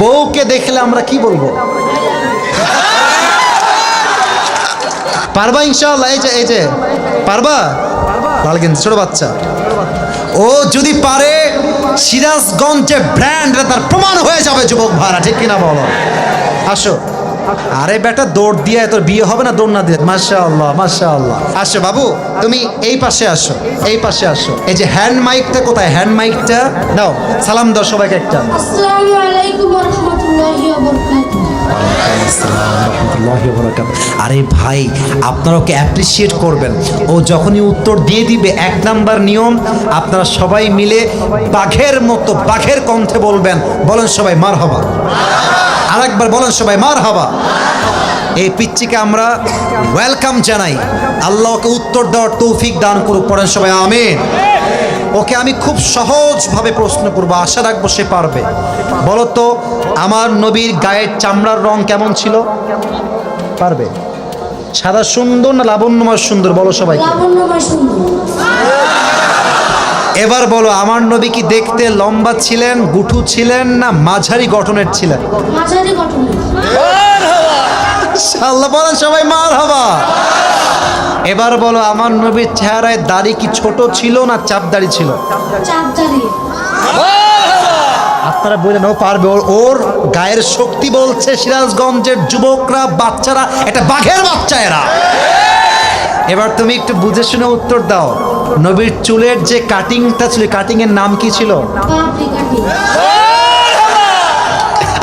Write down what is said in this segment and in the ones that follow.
বউকে দেখলে আমরা কি বলবো? পারবা ইনশাআল্লাহ? এই যে পারবা? লাল গেঞ্জি ছোট বাচ্চা, ও যদি পারে সিরাজগঞ্জে ব্র্যান্ড তার প্রমাণ হয়ে যাবে যুবক ভাড়া, ঠিক কিনা বলো? আসো। আরে বেটা দৌড় দিয়ে তোর বিয়ে হবে না দৌড় না দিয়ে? মাশাআল্লাহ মাশাআল্লাহ। আসো বাবু, তুমি এই পাশে আসো, এই পাশে আসো। এই যে হ্যান্ড মাইকটা কোথায়? হ্যান্ড মাইকটা দাও, সালাম দাও সবাইকে একটা। আসসালামু আলাইকুম ওয়া রাহমাতুল্লাহি ওয়া বারাকাতুহু। আরে ভাই, আপনারা ওকে অ্যাপ্রিসিয়েট করবেন। ও যখনই উত্তর দিয়ে দিবে, 1 নাম্বার নিয়ম, আপনারা সবাই মিলে বাঘের মতো বাঘের কণ্ঠে বলবেন। বলেন সবাই মারহাবা। আরেকবার বলেন সবাই মারহাবা। এই পিচ্চিকে আমরা ওয়েলকাম জানাই। আল্লাহ ওকে উত্তর দেওয়ার তৌফিক দান করুক। পড়েন সবাই আমিন। ওকে আমি খুব সহজভাবে প্রশ্ন করবো, আশা রাখবো সে পারবে। বলো তো, আমার নবীর গায়ের চামড়ার রং কেমন ছিল? পারবে? সাদা সুন্দর না লাবণ্যময় সুন্দর? বলো সবাই। লাবণ্যময় সুন্দর। এবার বলো, আমার নবী কি দেখতে লম্বা ছিলেন, গুঠু ছিলেন, না মাঝারি গঠনের ছিলেন? মাঝারি গঠনের। আল্লাহ বলেন সবাই মারহাবা। এবার বলো, আমার নবীর চেহারায় দাড়ি কি ছোট ছিল না চাপ দাড়ি ছিল? চাপদারি। আপনারা বললেন ও পারবে, ওর গায়ের শক্তি বলছে সিরাজগঞ্জের যুবকরা, বাচ্চারা, এটা বাঘের বাচ্চা এরা। এবার তুমি একটু বুঝে শুনে উত্তর দাও। নবীর চুলের যে কাটিংটা ছিল, কাটিং এর নাম কি ছিল? পাপড়ি কাটি।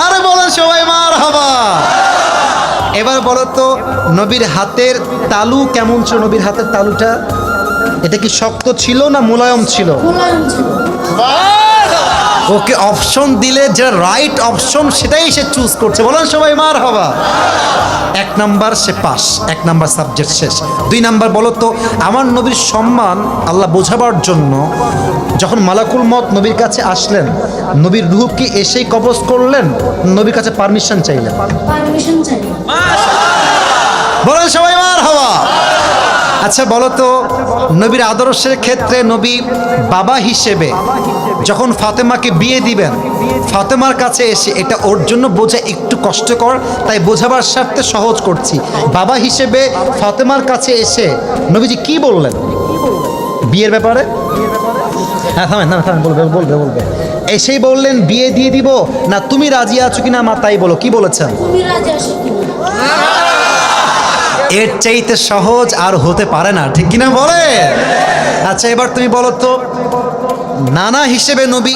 আরে বলেন সবাই মারহাবা। এবার বলো তো, নবীর হাতের তালু কেমন ছিল? নবীর হাতের তালুটা এটা কি শক্ত ছিল না মোলায়েম ছিল? মোলায়েম ছিল। ওকে অপশন দিলে যেটা রাইট অপশন সেটাই সে চুজ করছে। বলেন সবাই মারহাবা। 1 নাম্বার সে পাস, 1 নাম্বার সাবজেক্ট শেষ। 2 নাম্বার বলো তো, আমার নবীর সম্মান আল্লাহ বোঝাবার জন্য যখন মালাকুল মত নবীর কাছে আসলেন, নবীর রূহ কি এসেই কবজ করলেন, নবীর কাছে পারমিশন চাইলেন? পারমিশন চাই। বলেন সবাই মারহাবা। আচ্ছা বলো তো, নবীর আদর্শের ক্ষেত্রে নবী বাবা হিসেবে যখন ফাতেমাকে বিয়ে দিবেন, ফাতেমার কাছে এসে, এটা ওর জন্য বোঝা একটু কষ্টকর, তাই বোঝাবার স্বার্থে সহজ করছি। বাবা হিসেবে ফাতেমার কাছে এসে নবীজি কি বললেন বিয়ের ব্যাপারে? হ্যাঁ থামেন, বলবে। এসেই বললেন বিয়ে দিয়ে দিব, না তুমি রাজি আছো কিনা মা তাই বলো, কি বলেছেন? তুমি রাজি আছো কিনা? এর চাইতে সহজ আর হতে পারে না, ঠিক কিনা বলে? আচ্ছা এবার তুমি বলো তো, নানা হিসেবে নবী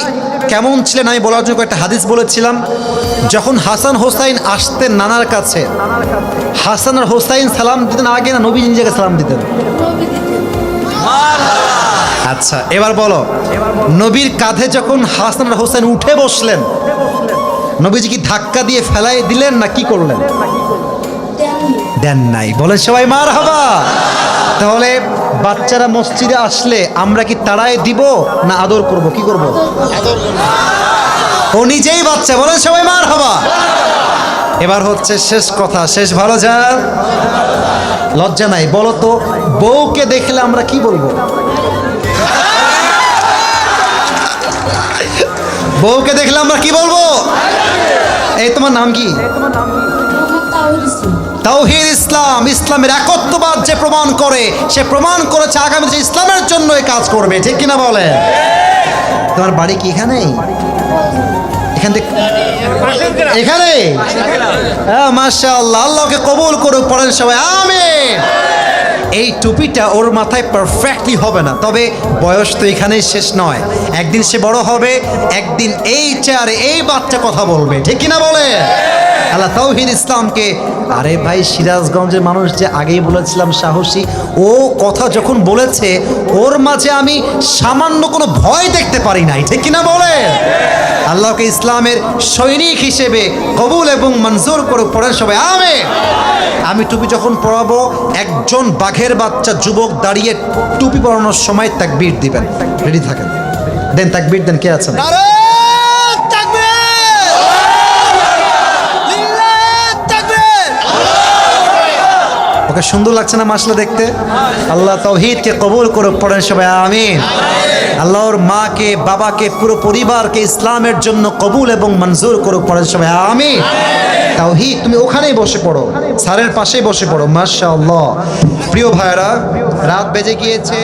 কেমন ছিলেন? আমি বলার জন্য একটা হাদিস বলেছিলাম, যখন হাসান হোসাইন আসতেন নানার কাছে, হাসান আর হোসাইন সালাম দিতেন আগে না নবী নিজেকে সালাম দিতেন? নবী দিতেন। আচ্ছা এবার বলো, নবীর কাঁধে যখন হাসান আর হোসাইন উঠে বসলেন, নবীজি কি ধাক্কা দিয়ে ফেলাই দিলেন না কি করলেন? দেন নাই। বলেন সবাই মারহাবা। তাহলে বাচ্চারা মসজিদে আসলে আমরা কি তাড়ায় দিব না আদর করব? কি করব? ও নিজেই বাচ্চা। বলেন সবাই মারহাবা। এবার হচ্ছে শেষ কথা, শেষ ভালো যার লজ্জা নাই। বলো তো, বউকে দেখলে আমরা কি বলবো? বউকে দেখলে আমরা কি বলবো? এই তোমার নাম কি? মোহাম্মদ তাওহীদ ইসলাম। তাওহীদ ইসলাম। ইসলামের একত্ববাদ যে প্রমাণ করে, সে প্রমাণ করেছে আগামী যে ইসলামের জন্য এই কাজ করবে, ঠিক কিনা বলে? তোমার বাড়ি কি এখানেই? এখান থেকে এখানে? হ্যাঁ মাশাআল্লাহ, আল্লাহকে কবুল করুক। পড়েন সবাই আমিন। এই টুপিটা ওর মাথায় পারফেক্টলি হবে না, তবে বয়স তো এখানেই শেষ নয়। একদিন সে বড় হবে, একদিন এই চেয়ারে এই বাচ্চা কথা বলবে, ঠিক কিনা বলে? আল্লাহ তাওহীদ ইসলামকে, আরে ভাই সিরাজগঞ্জের মানুষ যে আগেই বলেছিলাম সাহসী, ও কথা যখন বলেছে ওর মাঝে আমি সামান্য কোনো ভয় দেখতে পারি নাই, ঠিক কিনা বলে? আল্লাহকে ইসলামের সৈনিক হিসেবে কবুল এবং মঞ্জুর করে। পড়েন সবাই আমিন। আমি টুপি যখন পরাবো, একজন বাঘের বাচ্চা যুবক দাঁড়িয়ে টুপি পরানোর সময় তাকবীর দিবেন। রেডি থাকেন, দেন তাকবীর দেন। কে আছেন? ওকে সুন্দর লাগছে না মাশাআল্লাহ দেখতে? আল্লাহ তাওহীদকে কবুল করুক। পড়েন সবাই আমিন। আল্লাহর মাকে বাবাকে পুরো পরিবারকে ইসলামের জন্য কবুল এবং মঞ্জুর করুক। পড়ে সবাই আমিন। তাওহীদ, তুমি ওখানেই বসে পড়ো, স্যারের পাশেই বসে পড়ো। মাশাআল্লাহ। প্রিয় ভাইরা, রাত বেজে গিয়েছে।